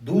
2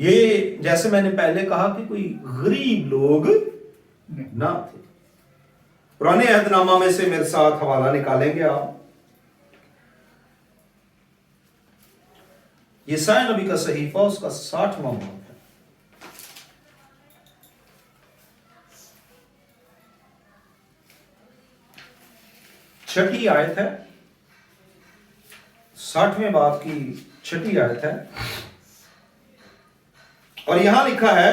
یہ جیسے میں نے پہلے کہا کہ کوئی غریب لوگ نہ تھے. پرانے عہد نامہ میں سے میرے ساتھ حوالہ نکالیں گے آپ. یسائی نبی کا صحیفہ اس کا 60واں باب ہے. چھٹی آیت ہے, 60ویں باب کی چھٹی آیت ہے, اور یہاں لکھا ہے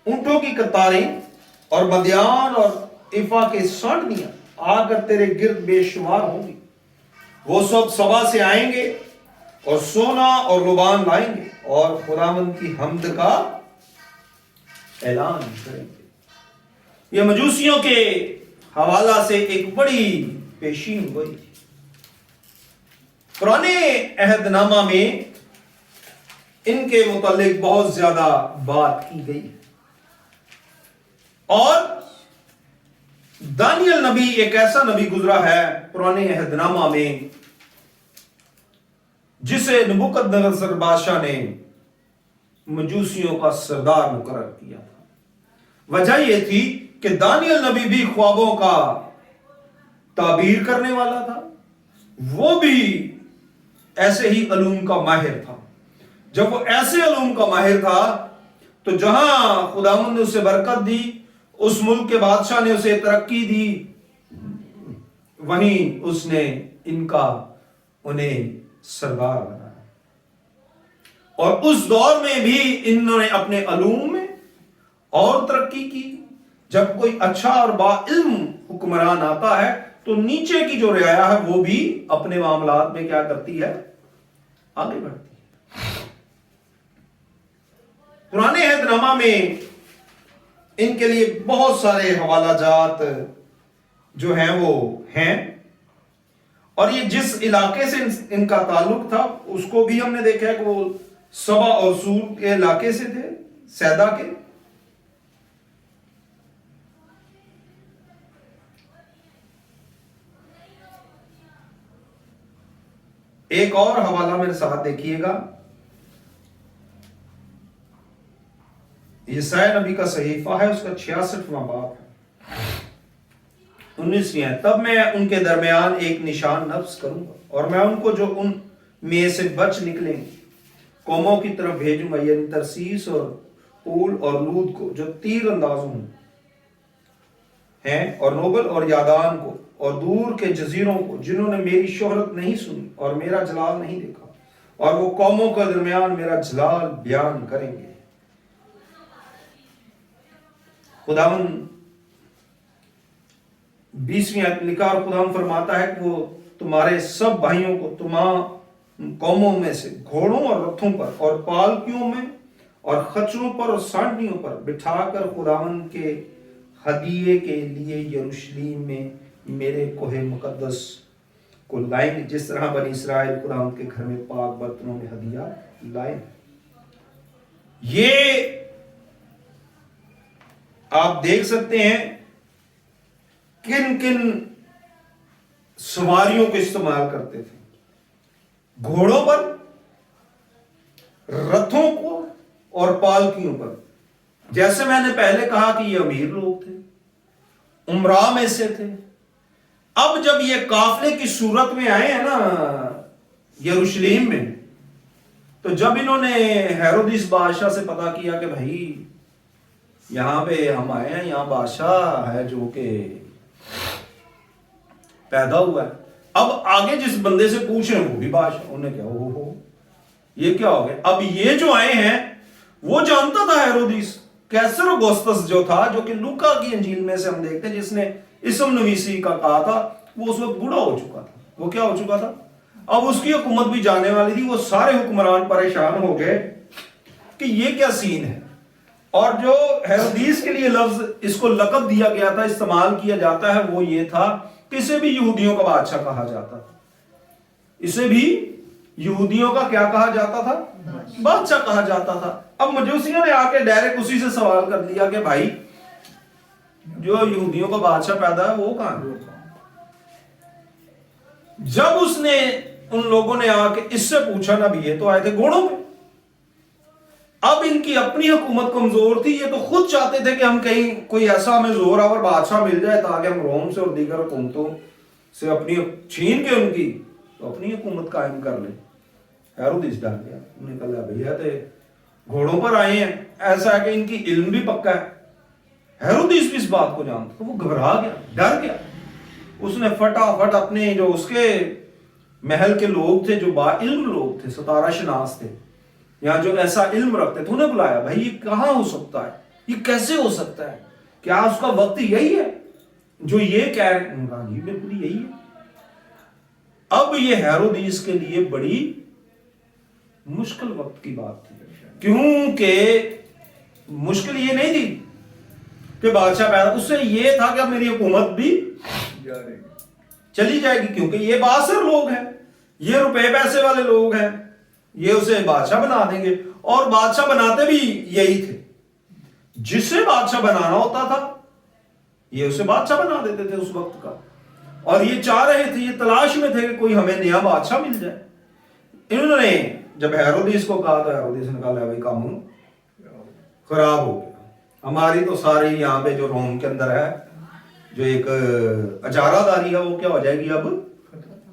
اونٹوں کی قطاریں اور مدیان اور افا کے سانڈیاں آ کر تیرے گرد بے شمار ہوں گی. وہ سب سبا سے آئیں گے اور سونا اور لبان لائیں گے اور خداوند کی حمد کا اعلان کریں گے. یہ مجوسیوں کے حوالہ سے ایک بڑی پیشین گوئی تھی. پرانے عہد نامہ میں ان کے متعلق بہت زیادہ بات کی گئی, اور دانیل نبی ایک ایسا نبی گزرا ہے پرانے عہد نامہ میں جسے نبوکدنصر بادشاہ نے مجوسیوں کا سردار مقرر کیا تھا. وجہ یہ تھی کہ دانیل نبی بھی خوابوں کا تعبیر کرنے والا تھا, وہ بھی ایسے ہی علوم کا ماہر تھا. جب وہ ایسے علوم کا ماہر تھا تو جہاں خداوند نے اسے برکت دی, اس ملک کے بادشاہ نے اسے ترقی دی, وہیں اس نے انہیں سردار بنایا. اور اس دور میں بھی انہوں نے اپنے علوم میں اور ترقی کی. جب کوئی اچھا اور با علم حکمران آتا ہے تو نیچے کی جو رعایا ہے وہ بھی اپنے معاملات میں کیا کرتی ہے, آگے بڑھتی ہے. پرانے عہد نامہ میں ان کے لیے بہت سارے حوالہ جات جو ہیں وہ ہیں, اور یہ جس علاقے سے ان کا تعلق تھا اس کو بھی ہم نے دیکھا ہے کہ وہ سبا اور سور کے علاقے سے تھے, سیدا کے. ایک اور حوالہ میرے ساتھ دیکھیے گا, یسائی نبی کا صحیفہ ہے, اس کا 66واں باب ہے, 19ویں ہے. تب میں ان کے درمیان ایک نشان نفس کروں گا اور میں ان کو جو ان میں سے بچ نکلیں گے قوموں کی طرف بھیجوں گا, یعنی ترسیس اور پول اور لود کو جو تیر اندازوں ہیں, اور نوبل اور یادان کو, اور دور کے جزیروں کو جنہوں نے میری شہرت نہیں سنی اور میرا جلال نہیں دیکھا, اور وہ قوموں کے درمیان میرا جلال بیان کریں گے. خداوند 20ویں آیت لکھا, اور خداوند فرماتا ہے کہ وہ تمہارے سب بھائیوں کو تمام قوموں میں سے گھوڑوں اور رتھوں پر اور پالکیوں میں اور خچروں پر اور سانڈیوں پر بٹھا کر خداوند کے ہدیے کے لیے یروشلیم میں میرے کوہ مقدس کو لائیں گے, جس طرح بنی اسرائیل خداوند کے گھر میں پاک برتنوں میں ہدیہ لائیں. یہ آپ دیکھ سکتے ہیں کن کن سواریوں کو استعمال کرتے تھے, گھوڑوں پر, رتھوں کو اور پالکیوں پر. جیسے میں نے پہلے کہا کہ یہ امیر لوگ تھے, عمراء میں سے تھے. اب جب یہ قافلے کی صورت میں آئے ہیں نا یروشلیم میں, تو جب انہوں نے ہیرودیس بادشاہ سے پتا کیا کہ بھائی یہاں پہ ہم آئے ہیں, یہاں بادشاہ ہے جو کہ پیدا ہوا ہے, اب آگے جس بندے سے پوچھ رہے ہیں وہ بھی بادشاہ, انہیں کیا ہو یہ کیا ہو گیا. اب یہ جو آئے ہیں وہ جانتا تھا ہیرودیس, کیسر اگسطس جو تھا, جو کہ لوکا کی انجیل میں سے ہم دیکھتے ہیں جس نے اسم نویسی کا کہا تھا, وہ اس وقت بوڑھا ہو چکا تھا. وہ کیا ہو چکا تھا, اب اس کی حکومت بھی جانے والی تھی. وہ سارے حکمران پریشان ہو گئے کہ یہ کیا سین ہے. اور جو ہیرودیس کے لیے لفظ اس کو لقب دیا گیا تھا, استعمال کیا جاتا ہے, وہ یہ تھا کہ اسے بھی یہودیوں کا بادشاہ کہا جاتا تھا. اسے بھی یہودیوں کا کیا کہا جاتا تھا, بادشاہ کہا جاتا تھا. اب مجوسیوں نے آ کے ڈائریکٹ اسی سے سوال کر دیا کہ بھائی جو یہودیوں کا بادشاہ پیدا ہے وہ کہاں ہے. جب اس نے ان لوگوں نے آ کے اس سے پوچھا, نہ بھی یہ تو آئے تھے گھوڑوں پہ, اب ان کی اپنی حکومت کمزور تھی، یہ تو خود چاہتے تھے کہ ہم کہیں کوئی ایسا ہمیں زور آور بادشاہ مل جائے تاکہ ہم روم سے اور دیگر حکومتوں سے اپنی چھین کے ان کی تو اپنی حکومت قائم کر لیں۔ ہیرودیس ڈر گیا، انہوں نے کہا بھیا تو گھوڑوں پر آئے ہیں، ایسا ہے کہ ان کی علم بھی پکا ہے۔ ہیرودیس بھی اس بات کو جانتا تو وہ گھبرا گیا، ڈر گیا۔ اس نے فٹافٹ اپنے جو اس کے محل کے لوگ تھے، جو با علم لوگ تھے، ستارہ شناس تھے یا جو ایسا علم رکھتے تھے، انہیں بلایا، بھائی یہ کہاں ہو سکتا ہے، یہ کیسے ہو سکتا ہے، کیا اس کا وقت یہی ہے جو یہ کہہ رہے ہیں؟ جی بالکل یہی ہے۔ اب یہ ہیرودیس کے لیے بڑی مشکل وقت کی بات تھی، کیونکہ مشکل یہ نہیں تھی کہ بادشاہ پیدا، اس سے یہ تھا کہ اب میری حکومت بھی چلی جائے گی، کیونکہ یہ بااثر لوگ ہیں، یہ روپے پیسے والے لوگ ہیں، یہ اسے بادشاہ بنا دیں گے۔ اور بادشاہ بناتے بھی یہی تھے، جسے بادشاہ بنانا ہوتا تھا یہ اسے بادشاہ بنا دیتے تھے اس وقت کا۔ اور یہ چاہ رہے تھے، یہ تلاش میں تھے کہ کوئی ہمیں نیا بادشاہ مل جائے۔ انہوں نے جب ہیرودیس کو کہا تو ہیرودیس نے کہا بھائی کام خراب ہو گیا، ہماری تو ساری یہاں پہ جو روم کے اندر ہے جو ایک اجارہ داری ہے وہ کیا ہو جائے گی، اب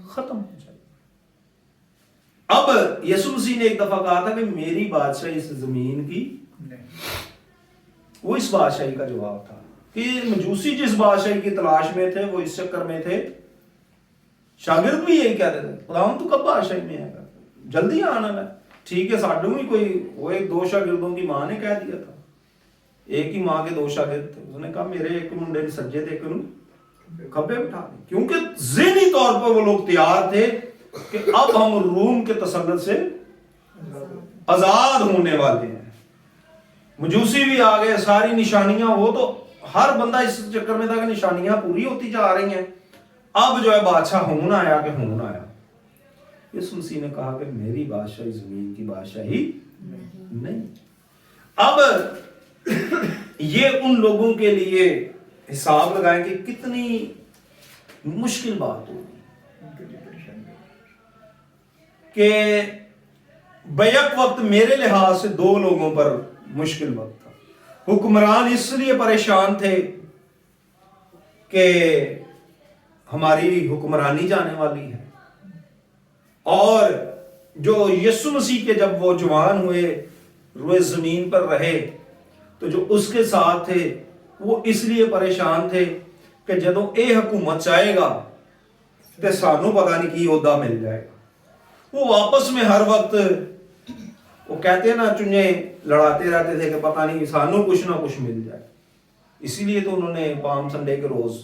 ختم ہو جائے گی۔ اب یسوع مسیح نے ایک دفعہ کہا تھا کہ میری بادشاہی اس زمین کی، وہ اس بادشاہی کا جواب تھا کہ مجوسی جس بادشاہی کی تلاش میں تھے وہ اس چکر میں تھے، شاگرد بھی یہی کہتے تھے خداوند تو کب بادشاہی میں آئے گا، جلدی آنا ہے۔ ٹھیک ہے، ساڈوں ہی کوئی وہ ایک دو شاگردوں کی ماں نے کہہ دیا تھا، ایک ہی ماں کے دو شاگرد تھے، اس نے کہا میرے ایک منڈے نے سجے تھے کھبے بٹھا دیں، کیونکہ ذہنی طور پر وہ لوگ تیار تھے کہ اب ہم روم کے تسلط سے آزاد ہونے والے ہیں۔ مجوسی بھی آ گئے، ساری نشانیاں، وہ تو ہر بندہ اس چکر میں تھا کہ نشانیاں پوری ہوتی جا رہی ہیں، اب جو ہے بادشاہ ہون آیا کہ ہون آیا۔ یسوع مسیح نے کہا کہ میری بادشاہی زمین کی بادشاہی نہیں۔ اب یہ ان لوگوں کے لیے حساب لگائیں کہ کتنی مشکل بات ہوگی کہ بیک وقت میرے لحاظ سے دو لوگوں پر مشکل وقت تھا۔ حکمران اس لیے پریشان تھے کہ ہماری حکمرانی جانے والی ہے، اور جو یسوع مسیح کے جب وہ جوان ہوئے، روئے زمین پر رہے، تو جو اس کے ساتھ تھے وہ اس لیے پریشان تھے کہ جدوں اے حکومت چاہے گا تے سانوں پتہ نہیں کی عہدہ مل جائے گا۔ وہ آپس میں ہر وقت وہ کہتے ہیں نا چنجے لڑاتے رہتے تھے کہ پتہ نہیں سانوں کچھ نہ کچھ مل جائے۔ اسی لیے تو انہوں نے پام سنڈے کے روز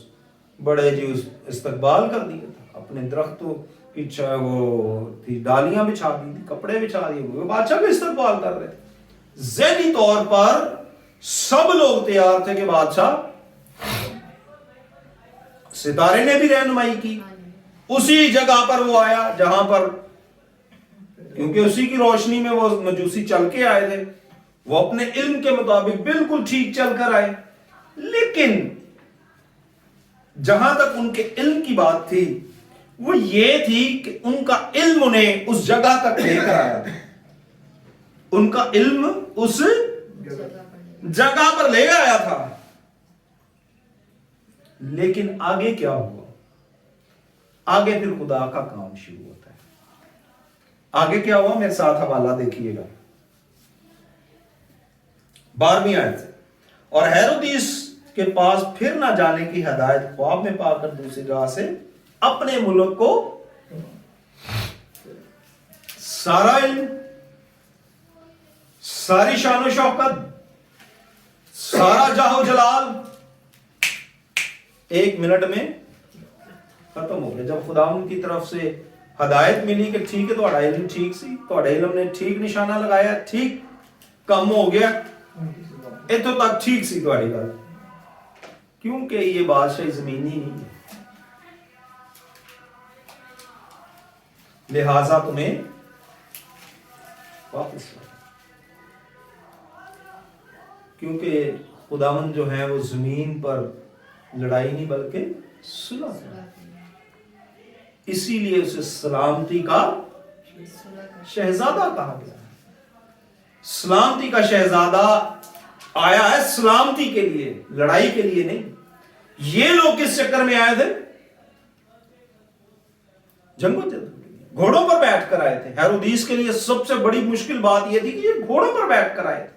بڑے جی استقبال کر دیا تھا، اپنے درختوں کی وہ تھی ڈالیاں بچھا دی تھی، کپڑے بچھا دیے ہوئے، بادشاہ کا استقبال کر رہے تھے۔ ذہنی طور پر سب لوگ تیار تھے کہ بادشاہ، ستارے نے بھی رہنمائی کی، اسی جگہ پر وہ آیا جہاں پر، کیونکہ اسی کی روشنی میں وہ مجوسی چل کے آئے تھے، وہ اپنے علم کے مطابق بالکل ٹھیک چل کر آئے، لیکن جہاں تک ان کے علم کی بات تھی وہ یہ تھی کہ ان کا علم انہیں اس جگہ تک لے کر آیا تھا، ان کا علم اس جگہ پر لے آیا تھا، لیکن آگے کیا ہوا؟ آگے پھر خدا کا کام شروع ہوتا ہے۔ آگے کیا ہوا؟ میرے ساتھ حوالہ دیکھیے گا 12ویں آیت سے۔ اور ہیرودیس کے پاس پھر نہ جانے کی ہدایت خواب میں پا کر دوسری راہ سے اپنے ملک کو سارا علم، ساری شان و شوکت، سارا جاہ و جلال ایک منٹ میں ختم ہو گیا۔ جب خدا ان کی طرف سے ہدایت ملی کہ ٹھیک ہے تہاڈا علم ٹھیک سی، تہاڈے علم نے ٹھیک نشانہ لگایا، ٹھیک کم ہو گیا، اتوں تک ٹھیک سی تہاڈی گل، کیونکہ یہ بادشاہی زمینی نہیں ہے، لہذا تمہیں واپس لاؤ، کیونکہ خداوند جو ہیں وہ زمین پر لڑائی نہیں بلکہ صلح ہے، اسی لیے اسے سلامتی کا شہزادہ کہا گیا ہے۔ سلامتی کا شہزادہ آیا ہے سلامتی کے لیے، لڑائی کے لیے نہیں۔ یہ لوگ کس چکر میں آئے تھے؟ جنگوں کے لیے، گھوڑوں پر بیٹھ کر آئے تھے۔ ہیرودیس کے لیے سب سے بڑی مشکل بات یہ تھی کہ یہ گھوڑوں پر بیٹھ کر آئے تھے۔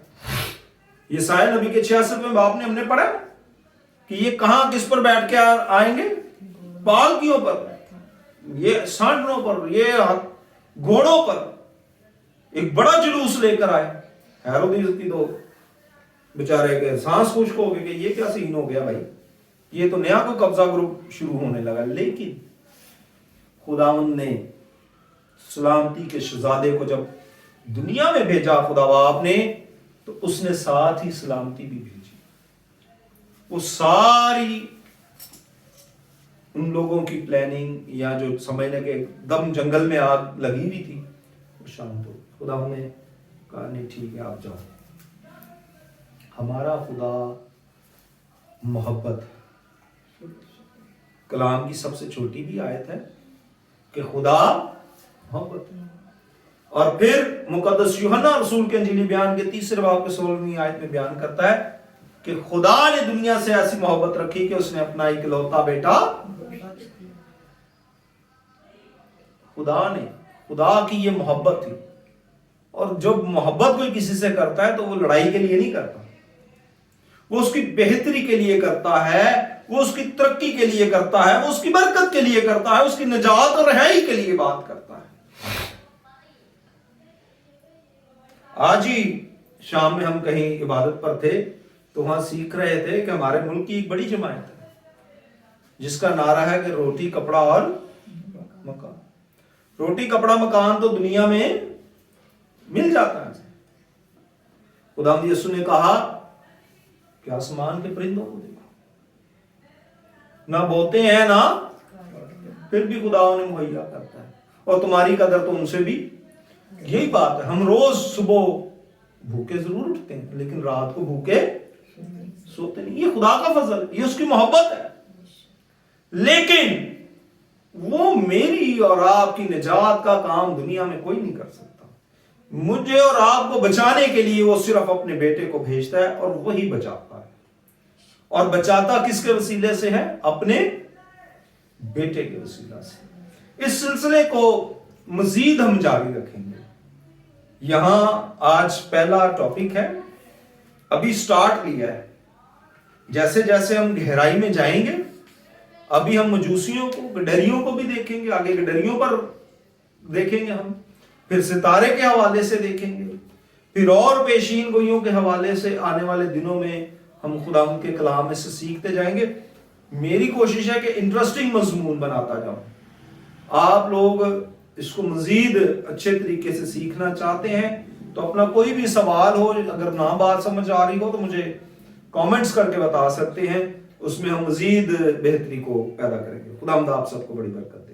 یہ سائے نبی کے 66ویں باب نے ہم نے پڑھا کہ یہ کہاں کس پر بیٹھ کے آئیں گے؟ پالکیوں پر، یہ سانٹنوں پر، یہ گھوڑوں پر، ایک بڑا جلوس لے کر آئے۔ ہیرودیس کی تو بیچارے کے سانس خشک ہو گئے کہ یہ کیا سین ہو گیا بھائی، یہ تو نیا کوئی قبضہ گروپ شروع ہونے لگا۔ لیکن خداوند نے سلامتی کے شہزادے کو جب دنیا میں بھیجا خدا باپ نے، تو اس نے ساتھ ہی سلامتی بھی بھیجی۔ وہ ساری ان لوگوں کی پلاننگ یا جو سمجھنے کے دم جنگل میں آگ لگی ہوئی تھی، وہ شانت ہو۔ خدا نے کہا نہیں ٹھیک ہے آپ جاؤ۔ ہمارا خدا محبت، کلام کی سب سے چھوٹی بھی آیت ہے کہ خدا محبت ہے۔ اور پھر مقدس یوحنا رسول کے انجیلی بیان کے 3 باب کے 16ویں آیت میں بیان کرتا ہے کہ خدا نے دنیا سے ایسی محبت رکھی کہ اس نے اپنا اکلوتا بیٹا، خدا کی یہ محبت تھی۔ اور جب محبت کوئی کسی سے کرتا ہے تو وہ لڑائی کے لیے نہیں کرتا، وہ اس کی بہتری کے لیے کرتا ہے، وہ اس کی ترقی کے لیے کرتا ہے، وہ اس کی برکت کے لیے کرتا ہے، اس کی نجات اور رہائی کے لیے بات کرتا ہے۔ آج ہی شام میں ہم کہیں عبادت پر تھے تو وہاں سیکھ رہے تھے کہ ہمارے ملک کی ایک بڑی جماعت ہے جس کا نعرہ ہے کہ روٹی کپڑا اور مکان۔ روٹی کپڑا مکان تو دنیا میں مل جاتا ہے۔ خداوند یسوع نے کہا کہ آسمان کے پرندوں کو دیکھو، نہ بوتے ہیں نہ، پھر بھی خدا انہیں مہیا کرتا ہے، اور تمہاری قدر تو ان سے بھی۔ یہی بات ہے، ہم روز صبح بھوکے ضرور اٹھتے ہیں لیکن رات کو بھوکے سوتے نہیں۔ یہ خدا کا فضل، یہ اس کی محبت ہے۔ لیکن وہ میری اور آپ کی نجات کا کام دنیا میں کوئی نہیں کر سکتا۔ مجھے اور آپ کو بچانے کے لیے وہ صرف اپنے بیٹے کو بھیجتا ہے اور وہی بچاتا ہے۔ اور بچاتا کس کے وسیلے سے ہے؟ اپنے بیٹے کے وسیلہ سے۔ اس سلسلے کو مزید ہم جاری رکھیں گے۔ یہاں آج پہلا ٹاپک ہے، ابھی سٹارٹ کیا ہے۔ جیسے جیسے ہم گہرائی میں جائیں گے، ابھی ہم مجوسیوں کو، گڈریوں کو بھی دیکھیں گے، آگے گڈریوں پر دیکھیں گے ہم، پھر ستارے کے حوالے سے دیکھیں گے، پھر اور پیشین گوئیوں کے حوالے سے آنے والے دنوں میں ہم خداوند کے کلام میں سے سیکھتے جائیں گے۔ میری کوشش ہے کہ انٹرسٹنگ مضمون بناتا جاؤں۔ آپ لوگ اس کو مزید اچھے طریقے سے سیکھنا چاہتے ہیں تو اپنا کوئی بھی سوال ہو، اگر نہ بات سمجھ آ رہی ہو تو مجھے کامنٹس کر کے بتا سکتے ہیں، اس میں ہم مزید بہتری کو پیدا کریں گے۔ خداوند آپ سب کو بڑی برکت